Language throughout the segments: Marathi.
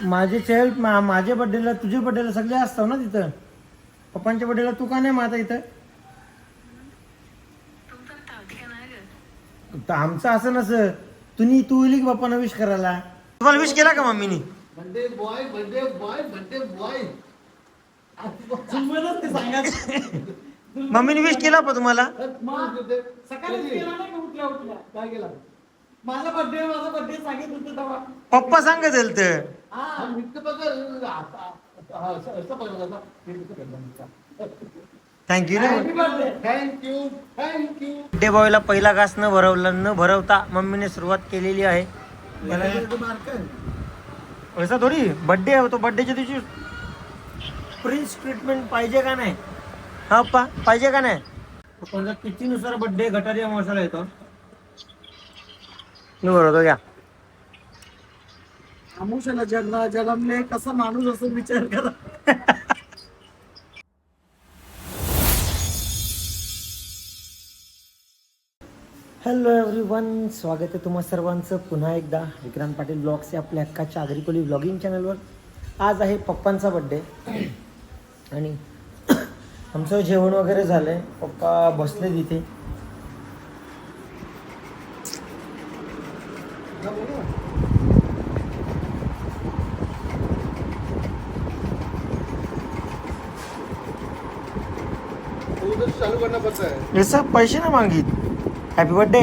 माझे चेल माझ्या बर्थडेला तुझ्या बर्थडेला सगळे असतात ना तिथं. पप्पांच्या बर्थडेला तू का नाही मग आता इथं? तर आमचं असं नसं. तू इली की पप्पांना विश करायला. तुम्हाला विश केला का मम्मीनी? Birthday boy birthday boy birthday boy. मम्मीने विश केला पण तुम्हाला? सकाळी केला नाही का उठल्या उठल्या? काय केला? माझा बर्थडे सांगितलं होतं तेव्हा. पप्पा सांगत येईल तर. हा. थँक्यू ना. Happy birthday. Thank you thank you. Birthday बॉयला पहिला घास न भरवता मम्मीने सुरुवात केलेली आहे. असं थोडी बर्थडे आहे तो. बर्थडेच्या दिवशी प्रिन्स ट्रीटमेंट पाहिजे का नाही? हा पप्पा पाहिजे का नाही? पप्पांचा तिथीनुसार बर्थडे गटारी मसाला येतो. मी बरोबर घ्या. आमुषाला जन्मले कसा माणूस असं विचार करा. हॅलो एव्हरीवन, स्वागत आहे तुम्हा सर्वांचं पुन्हा एकदा विक्रांत पाटील ब्लॉग्स या आपल्या हक्काच्या आगरीकोली ब्लॉगिंग चॅनलवर. आज आहे पप्पांचा बड्डे आणि आमचं जेवण वगैरे झालं आहे. पप्पा बसले तिथे. चालू करना पड़ता है. हे सब पैसे ना मागित. Happy birthday.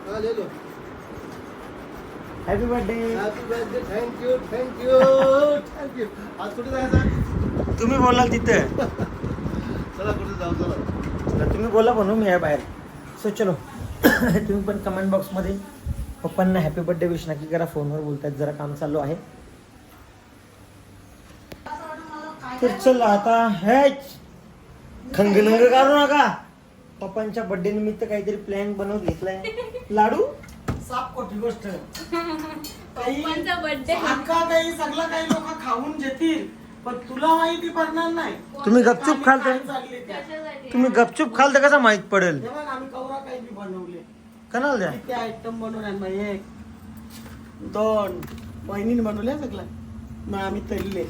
हाँ ले low. Happy birthday. Happy birthday. Thank you thank you thank you. आज कुठे जायचं? तुम्ही बोलाल तिथं. चला कुठे जाऊ. चला चला तुम्ही बोला म्हणून मी आहे बाहेर. सो चलो तुम्ही पण कमेंट बॉक्समध्ये पप्पांना हॅपी बर्थडे विश नक्की करा. फोनवर बोलतात, जरा काम चालू आहे. तर चल आता हेच खंगनंग काढू नका. पप्पांच्या बर्थडे निमित्त काहीतरी प्लॅन बनवून घेतलाय. लाडू साप कोटी गोष्ट. पप्पांचा बर्थडे. अख्खा काही सगळं काही लोक खाऊन घेतील पण तुला माहिती पडणार नाही. तुम्ही गपचूप खालते. काय चालले त्या. कशासाठी? तुम्ही गपचूप खाल तर कसा माहित पडेल? हे बघ आम्ही कवरा काही बी बनवले. कणाल द्या. किती आयटम बनवले मग 1 2 बहिणीने बनवल्या सगळं. मग आम्ही तळले.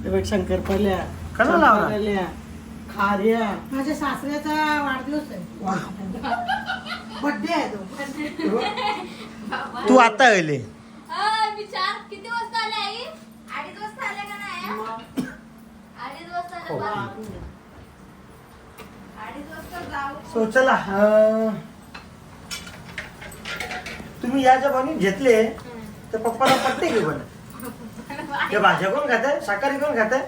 ते बघ शंकरपाल्या, कणाला लावला? शंकरपाल्या, खाऱ्या. माझ्या सासऱ्याचा वाढदिवस आहे. बर्थडे आहे तो. तू आता आले. मी किती वाजता आले आई? 2:30 वाजता आले का नाही? 2:30 वाजता आले बा. 2:30 वाजता जाऊ. सो चला तुम्ही या ज्या बनवून घेतले तर पप्पाला पट्टे घेऊ पण. ते भाज्या कोण खात आहे? शाकाहारी कोण खात आहे?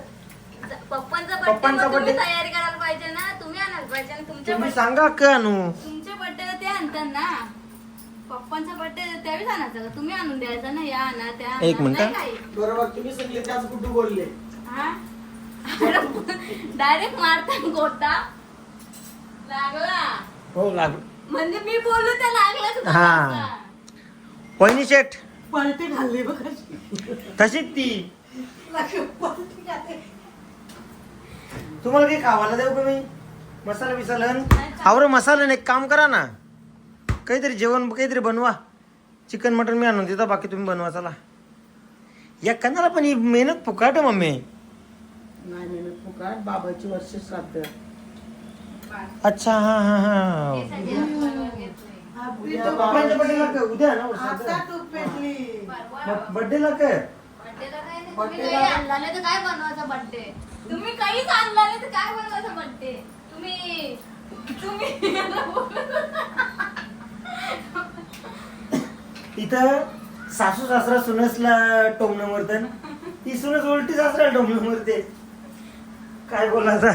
पप्पांचा पप्पांचा बर्थडे birthday. तयारी करायला पाहिजे ना. तुम्ही आणायला पाहिजे आणि तुमच्या तुम्ही सांगा का आणू? तुमच्या बर्थडेला ते आणतात ना. पप्पांचा बर्थडे त्यावेळेस आणायचा का? तुम्ही आणून द्यायचा ना. या आणा त्या आणा. एक मिनिट. नाही काही. बरोबर तुम्ही सगळे त्याच कुठे बोलले. हा? डायरेक्ट मारता गोटा लागला. हो लागू. म्हणजे मी बोलू त्या लागलाच हा. होता. वहिनी शेठ पलटी घालली बघ. तशीच ती. पलटी घालते. तुम्हाला काही खावायला देऊ का मी? मसाला बिसाला आवरे मसाला एक काम करा ना. काहीतरी जेवण काहीतरी बनवा. चिकन मटन मी आणून देतो, बाकी तुम्ही बनवा. चला या कणाला पण ही मेहनत फुकाट आहे मम्मी. नाही मेहनत फुकाट. बाबाची वर्ष श्राद्ध. अच्छा हा हा हा. हे सगळं बनवून घेतलंय. पप्पांच्या बर्थडेला काय उद्या ना? आता तूप पेटली. परवा बर्थडेला काय? बर्थडेला काय नाही. तुम्ही काही आणला नाही तर काय बनवायचा बर्थडे? तुम्ही काहीच आणला नाही तर काय बनवायचा बर्थडे? तुम्ही इथं सासू सासरा सुनसला टोमणं मरतं. ती सुनस उलटी सासरा टोमणं मरते. काय बोलायचं?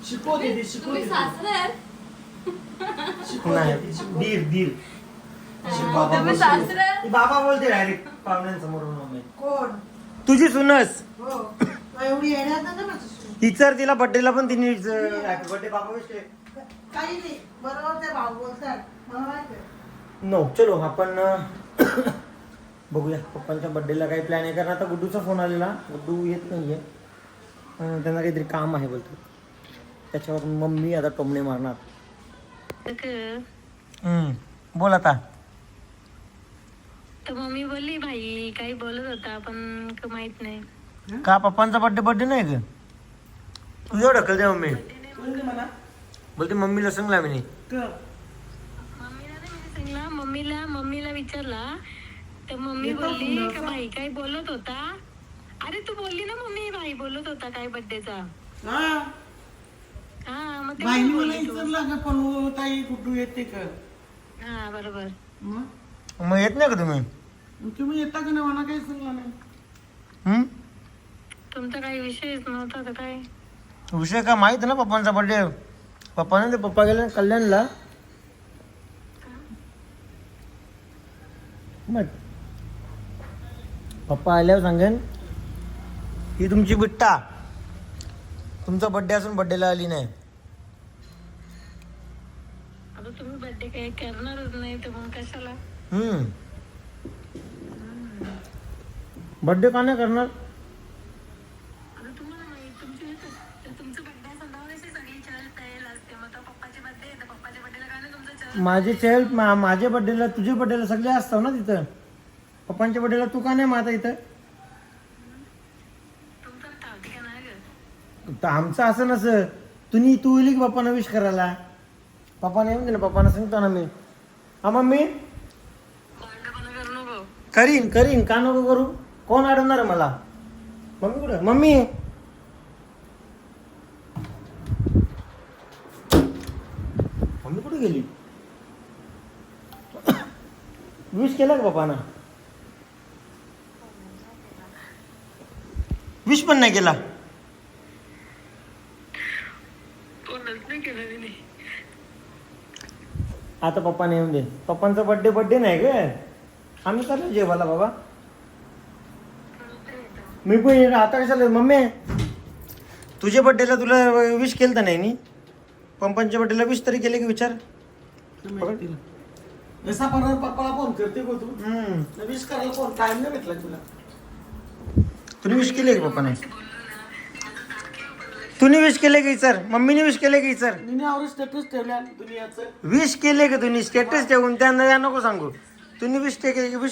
शिकव दीदी शिकव तुम्ही दीदी. सासरे नाही दीर दीर. तुम्ही सासरे ती बाबा बोलते डायरेक्ट पाहुण्यांसमोरून मम्मी. कोण? तुझी सुनस. हो. एवढी येण्यात ना माझं सून. टीचर तिला बर्थडेला पण तिने हॅपी बर्थडे बाबा विश केले. काही नाही. बरोबर ते भाऊ बोलतात. मला माहिती आहे. नो चलो आपण बघूया पप्पांच्या बर्थडेला काही प्लॅन आहे. कारण आता गुड्डूचा फोन आलेला. गुड्डू येत नाहीये. त्यांना काहीतरी काम आहे बोलतो. त्याच्यावर मम्मी आता टोमणे मारणार. बोल आता. तर मम्मी बोलली भाई काही बोलत होता पण माहित नाही. का पप्पांचा बर्थडे नाही ग? तुझ्या ढकल दे मम्मी. बोलते मला बोलते मम्मीला सांगला मी. मम्मीला नाही मी सांगला, मम्मीला विचारला तर मम्मी बोलली का भाई काही बोलत होता. अरे तू बोलली ना मम्मी भाई बोलत होता काय बर्थडेचा. हा मग ते बाईने मला बोलली तू. विचारलं का पण ताई कुठू येते का हा बरोबर. मग मग येत नाही का तुम्ही? तुम्ही येता का नाही मला काही सांगला नाही. हम्म? तुमचा काही विषयच नव्हता तर काय. विषय का माहित ना पप्पांचा बर्थडे. पप्पाने ते पप्पा गेले ना कल्याणला. मग पप्पा आल्यावर सांगेन ही तुमची बिट्टा तुमचा बर्थडे असून बर्थडेला आली नाही. आता तुम्ही बर्थडे काही करणारच नाही तर मग कशाला. बर्थडे का नाही करणार? आता तुम्हाला माहित तुमचं बर्थडे असं दरवर्षी सगळी चहल पहल असते. मग तो पप्पाचे बर्थडे तर पप्पाच्या बर्थडेला काय नाही तुमचं चहल. माझ्या बर्थडेला तुझ्या बर्थडेला सगळे असतात ना तिथं. पप्पांच्या बर्थडेला तू का नाही मग आता इथं? तुमचं ठावते का नाही ग. तर आमचं असं नसं. तू इली की पप्पांना विश करायला. पप्पाने येऊन दिलं पप्पांना सांगतो ना मी. हा मम्मी भांडपणा करू नको. करीन का नको करू? कोण अडवणार आहे मला? मम्मी कुठं? मम्मी कुठे गेली? विश केला का पप्पाना? विश पण नाही केला. कोणच नाही केलं तिने. आता पप्पाने येऊन दे. पप्पांचा बर्थडे नाही ग. आम्ही चाललो जेवायला बाबा. मी पण येणार. आता कशाला मम्मी तुझ्या बर्थडेला तुला विश केलं तर नाही नी? पप्पांच्या बर्थडेला विश तरी केले की विचार. जसा परत पप्पाला फोन करते का तू विश करायला फोन टाइम नाही भेटला तुला. तुम्ही विश केले की पप्पाने? तुम्ही विश केले की सर? मम्मीने विश केले की सर? मी आवड स्टेटस ठेवल्या दुनियाचं. विश केले का तुम्ही? स्टेटस ठेवून त्यांना नको सांगू. तुम्ही विश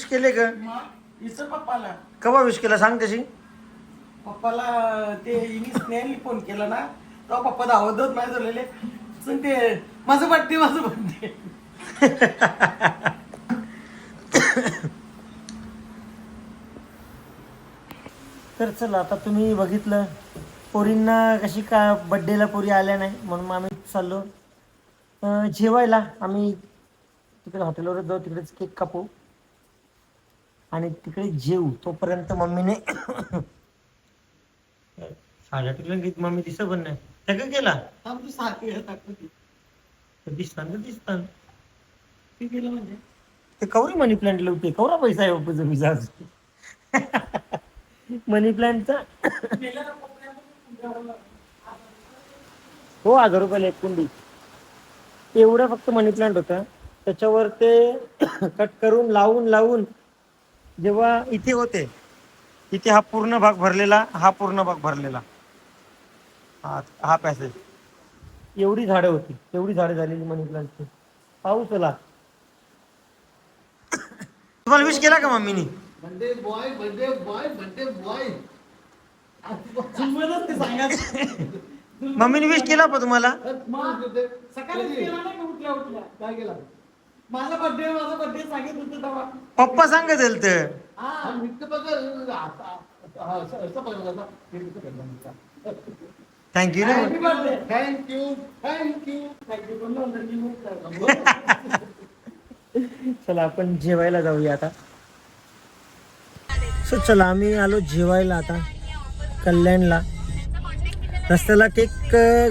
केले का? विचार पप्पाला. कवा विश केला सांग तशी. पप्पाला ते हिने स्नेहलनी फोन केला ना तेव्हा पप्पा धावत नाही झालेले. ते माझं बर्थडे. तर चला आता तुम्ही बघितलं पोरींना कशी का बड्डेला पोरी आल्या नाही म्हणून आम्ही चाललो जेवायला. आम्ही तिकडे हॉटेलवरच जाऊ. तिकडेच केक कापू आणि तिकडे जेवू. तोपर्यंत मम्मीने साड्या टिकल्या की मम्मी दिसत पण नाही. सगळं केला तू सारखी दाखवते दिसतान ते केलं म्हणजे ते कवरी मनी प्लांट लावते. कवरा पैसा आहे बापूचा विजा. मनी प्लांटचा हो 1000 रुपयाला एक कुंडी. एवढं फक्त मनी प्लांट होतं. त्याच्यावर ते कट करून लावून जेव्हा इथे होते इथे हा पूर्ण भाग भरलेला. हा पॅसेज एवढी झाडं होती. एवढी झाडं झालेली मनी प्लांटची. पाऊस आला. तुम्हाला विश केला का मम्मीनी? बर्थडे बॉय ते सांगायचं. मम्मीने विश केला का तुम्हाला? सकाळी केला नाही का उठल्या काय केला? माझा बर्थडे सांगितलं होतं तेव्हा. पप्पा सांगत येईल तर. हा मित्र बघा असं बघा. थँक्यू ना. Happy birthday. थँक्यू चला आपण जेवायला जाऊया आता. सो चला आम्ही आलो जेवायला आता कल्याणला. रस्त्याला केक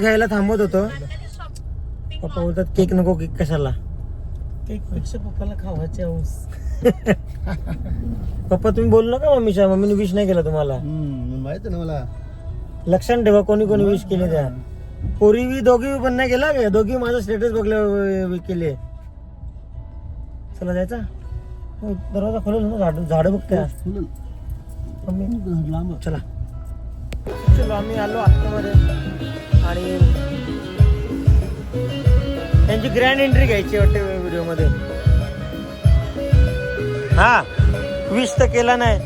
घ्यायला थांबत होतो. पप्पा बोलतात केक नको. केक कशाला? केक पेक्षा पप्पाला खावायचे हौस. पप्पा तुम्ही बोलू नका मम्मीने विश नाही केला तुम्हाला. माहित ना मला. लक्षात ठेवा कोणी विश केले त्या. पोरी दोघी पण नाही केला का? दोघी माझा स्टेटस बघले केले. चला जायचा. दरवाजा खोलेल ना. झाड बघते चला. चलो आम्ही आलो आतमध्ये आणि त्यांची ग्रँड एंट्री घ्यायची वाटते व्हिडिओ मध्ये. हा विश तर केला नाही,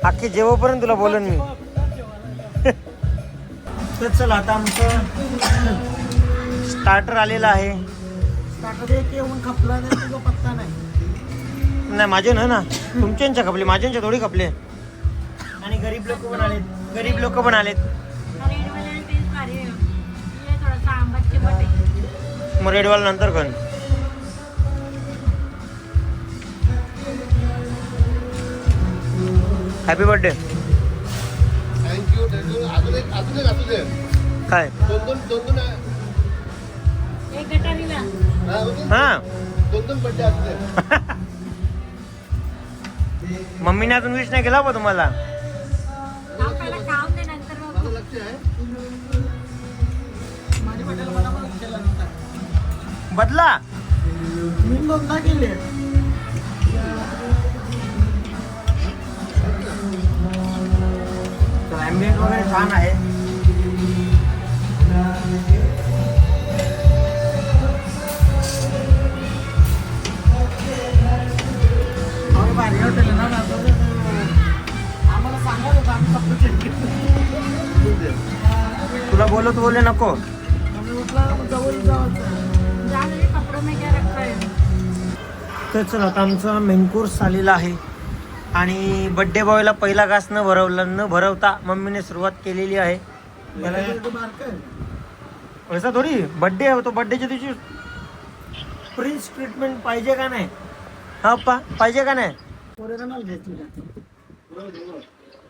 अख्खे जेवपर्यंत तुला बोलन मी. तर चल आता आमचं स्टार्टर आलेलं आहे. स्टार्टर एक येऊन खपला नाही तुझा पत्ता नाही. नाही माझे ना तुमच्यांच्या खपले, माझ्यांच्या थोडी खपले. आणि गरीब लोक पण आलेत, गरीब लोक पण आलेत. मग रेडवाला नंतर कन. Happy birthday. Thank you thank you. अजून एक असू दे. काय दोन आहे. हा, बघू. हा दोन बड्डे असू दे. मम्मीने अजून विश नाही केला बा तुम्हाला. माझं लक्ष आहे. माझ्या बड्डेला मला पण केला नव्हता. बदला. मी 2दा केले. ॲम्बियन्स वगैरे छान आहे. और भारी हॉटेल आहे ना दादर. आम्हाला सांगायला होतं, आम्ही फक्त check केलं. तुला बोले नको. आम्ही म्हटलं जवळ जायचं. तर चल आता आमचा मेन कोर्स आलेला आहे. आणि बड्डे बॉयला पहिला घास न भरवता मम्मीने सुरुवात केलेली आहे. मला ते बारकं आहे. असं थोडी बड्डे आहे, तो बड्डेच्या दिवशी प्रिन्स ट्रीटमेंट पाहिजे का नाही? हा पा पाहिजे का नाही? पोरेला नाही घेतली का?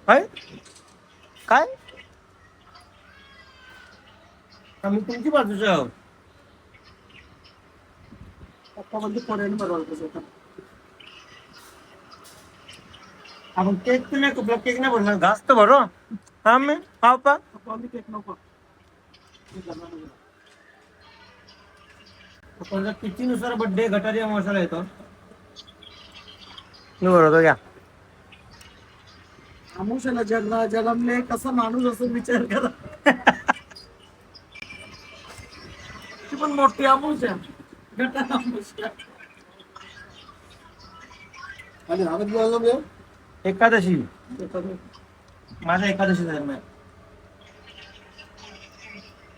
काय काय आम्ही तुमची बाजूच्या आहोत. पप्पा म्हणजे पोरेला बरोबर होता. आपण केक तर नाही कुठला केक नाही भरला, घास तर भरो. हा मी हा पा पप्पा आम्ही केक नको. पण तिथीनुसार बड्डे गटारी अमावस्याला येतो. मी बरोबर घ्या. आमुषाला जन्मले कसा माणूस असं विचार करा. ती पण मोठी आमुषा. गटार आमुषा. आणि हा कधी आला बे? एकादशी माझा एकादशी दरम्यान.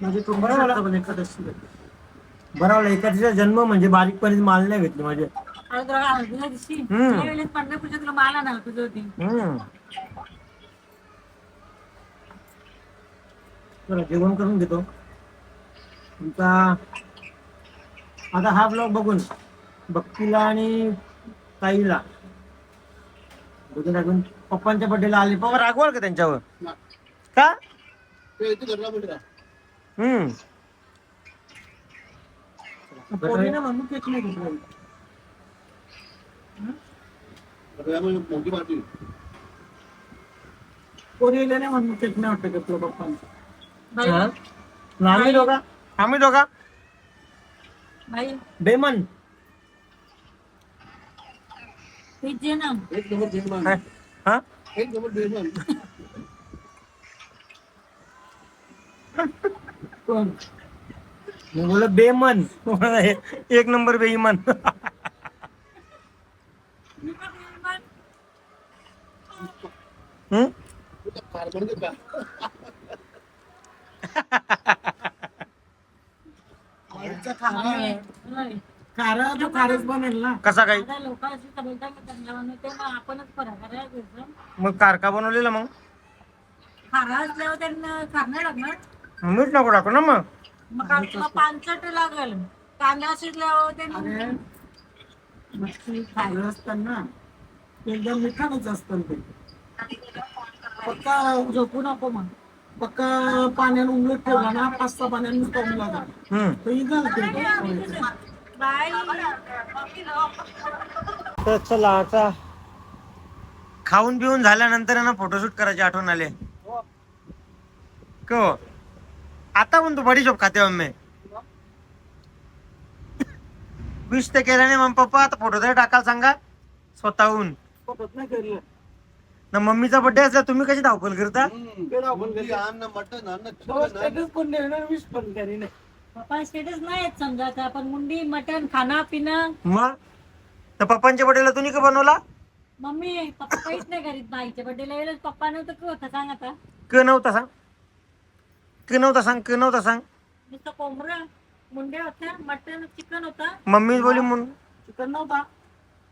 माझी बरोबर. पण एखादशी बरोबर. एकादशीचा जन्म म्हणजे बारीकपणे माल नाही घेतली माझे. तुला माला ना तुझं होती. चला जेवण करून घेतो. तुमचा आता हा ब्लॉग बघून भक्तीला आणि ताईला टाकून पप्पांच्या बड्डेला आले. पप्पा रागवाल का त्यांच्यावर? का? ते इथे घरला भेटला. पोरीने म्हणून केक नाही घेतला. त्यामुळे मोठी पार्टी. पोरीला नाही म्हणून केक नाही वाटत घेतलं पप्पांचं. आम्ही दोघा बाई बेमन. तेच जे ना एक नंबर जेवण. हा एक नंबर जेवण. कोण? मी बोल बेमन. एक नंबर बेईमन. फार पडते का? आईचा खारा आहे. खारा तो खारच बनेल ना. कसा काही लोक अशी बोलतात की त्यांना म्हणते मग आपणच फरक करायचं. मग कारका बनवलेला मग खारा असल्यावर त्यांना खाणार लागणार. मीठ नको टाकू ना मग. मग पानचट लागेल. कांदा शिजल्यावर ते अरे मच्छी खायला असताना एकदम मिठाणच असतं ते. पक्का झोपू नको मग. पक्का पाण्यानं उलट ठेवला ना 5-6 पाण्यानं कमी लागत. तर इगल ते. बाय. तर चला आता खाऊन पिऊन झाल्यानंतर ना फोटोशूट करायची आठवण आले. को आता पण तू बडीशोप खाते मम्मी. विश तर केला नाही मग पप्पा. आता फोटो तरी टाकायला सांगा स्वतःहून. सोबत नाही केलं. ना मम्मीचा बर्थडे असला तुम्ही कशी धावपल करता? मुलगी अन्न मटण अन्न चिकन स्टेटस पण देणार विश पण करी नाही. पप्पा स्टेटस नाही येत समजा. पण मुंडी मटन खाना पिणं. मग तर पप्पांच्या बर्थडेला तुम्ही का बनवला? मम्मी पप्पा काहीच नाही करीत बाईच्या बड्डेला गेलं पप्पा नव्हतं की होतं सांग आता क नव्हता सांग क नव्हता सांग नुसतं कोंबडं मुंड्या होत्या मटन चिकन होता मम्मी बोली म्हणून चिकन नव्हता,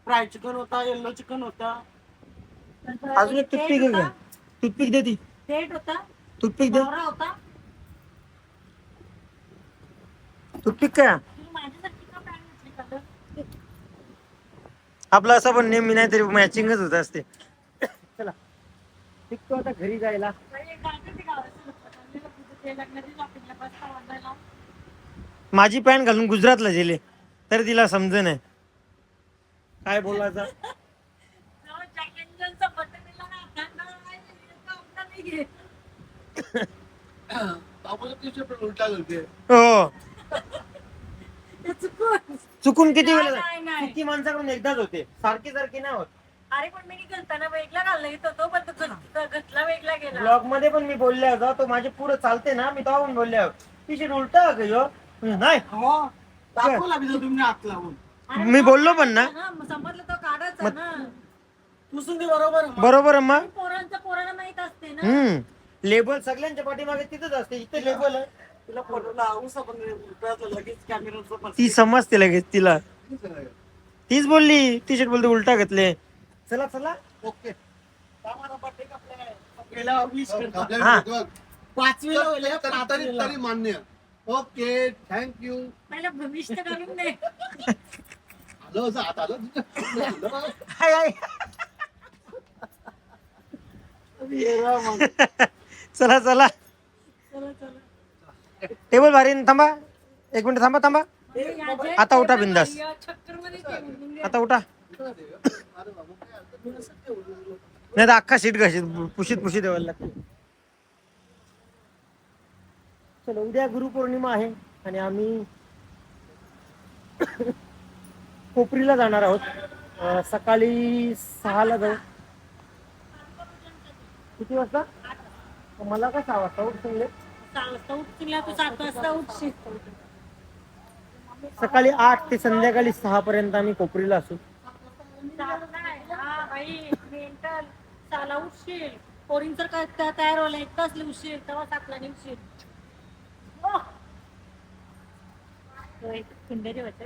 फ्राय चिकन होता, येल्लो चिकन होता. अजून एक टूथपिक आहे का? टूथपिक दे ती डेट होता टूथपिक दे नवरा होता टूथपिक काय तू माझ्यासाठी का पॅन्ट घातली का गं? आपलं असं पण नेहमी नाही तरी मॅचिंगच होत असते. चला शिकतो आता घरी जायला. बाई, काढते ते गावाचं लग्न. चाललेलं तुझं ते लग्नाची shopping ला बसता वाजायला. माझी पॅन्ट घालून गुजरातला गेले तर तिला समज नाही काय बोलायचं. तेव्हा Jack Danielsचा बर्थडे दिला ना, त्यांना नाही दिली, तर आपला नाही घे. बाबूला टी-शर्ट पण उलटा घालते. हो ते चुकून. चुकून किती नाही, वेळा नाही, नाही. किती माणसाकडून एकदाच होते सारखी नाही होत. अरे पण मी घालताना वेगळा घालला येत होतो पण तो घातला वेगळा गेला ब्लॉग मध्ये पण मी बोलले होता तो माझे पुढे चालते ना मी तेव्हा पण बोलले टी शर्ट उलटा नाही हो दाखवला बी तुम्ही हात लावून. अरे मी बोललो पण ना. हा, मग समजलं तो काढायचा ना पुसून दे बरोबर. बरोबर अम्मा. पोरांना माहित असते ना लेबल सगळ्यांच्या पाठीमागे तिथंच असते इथे लेबल आहे. तिला फोटो लावूस आपण लगेच कॅमेराचं ती समजते लगेच तिला तीच बोलली टी शर्ट बोलते उलटा घेतले. चला चला ओके. गेल्या 20 हा. पाचवीला होईल या, तरी पाचवीला. तरी मान्य. Okay thank you. पहिला भविष्य काढून दे आलं असं आत आलं. हाय, हाय. येरा मग. चला चला चला चला टेबल भारी आहे ना, थांबा 1 मिनिट थांबा आता उठा बिंदास. चक्कर मध्ये आता उठा नाही तर अख्खा सीट घाशीत पुशीत द्यावायला लागते. चलो उद्या गुरुपौर्णिमा आहे आणि आम्ही कोपरीला जाणार आहोत. सकाळी 6ला जाऊ. किती वाजता? मला का 6 वाजता उठून 6 वाजता उठशील तू 7 वाजता उठशील सकाळी 8 ते संध्याकाळी 6 पर्यंत आम्ही कोपरीला असू. हा बाई मेंटल 6ला उठशील पोरींचं काय तयार व्हायला 1 तास उठशील तेव्हा 7ला निघशील. कुंडेरी वाटत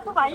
बाई